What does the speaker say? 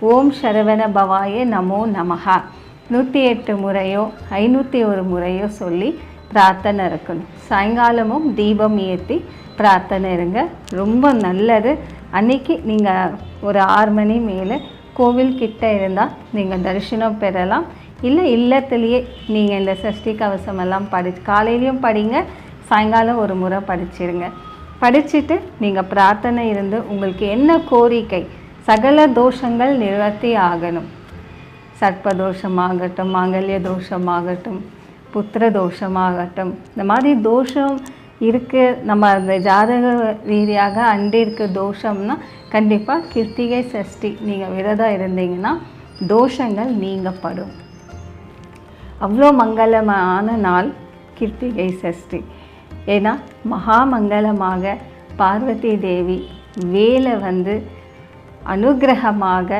ஓம் சரவண பவாய நமோ நமஹா 108 முறையோ 501 முறையோ சொல்லி பிரார்த்தனை இருக்கணும். சாயங்காலமும் தீபம் ஏற்றி பிரார்த்தனை இருங்க, ரொம்ப நல்லது. அன்றைக்கி நீங்கள் ஒரு 6 மணி மேலே கோவில் கிட்ட இருந்தால் நீங்கள் தரிசனம் பெறலாம். இல்லை இல்லத்துலேயே நீங்கள் இந்த சஷ்டி கவசமெல்லாம் காலையிலையும் படிங்க, சாயங்காலம் ஒரு முறை படிச்சிருங்க. படிச்சுட்டு நீங்கள் பிரார்த்தனை இருந்து உங்களுக்கு என்ன கோரிக்கை, சகல தோஷங்கள் நிவர்த்தி ஆகணும். சர்ப்பதோஷமாகட்டும், மாங்கல்ய தோஷமாகட்டும், புத்திர தோஷமாகட்டும், இந்த மாதிரி தோஷம் இருக்குது. நம்ம அந்த ஜாதக ரீதியாக அண்டிருக்கு தோஷம்னா கண்டிப்பாக கிருத்திகை சஷ்டி நீங்கள் விரதம் இருந்தீங்கன்னா தோஷங்கள் நீங்கப்படும். அவ்வளோ மங்களமான நாள் கிருத்திகை சஷ்டி. ஏன்னா மகாமங்கலமாக பார்வதி தேவி வேலை அனுகிரகமாக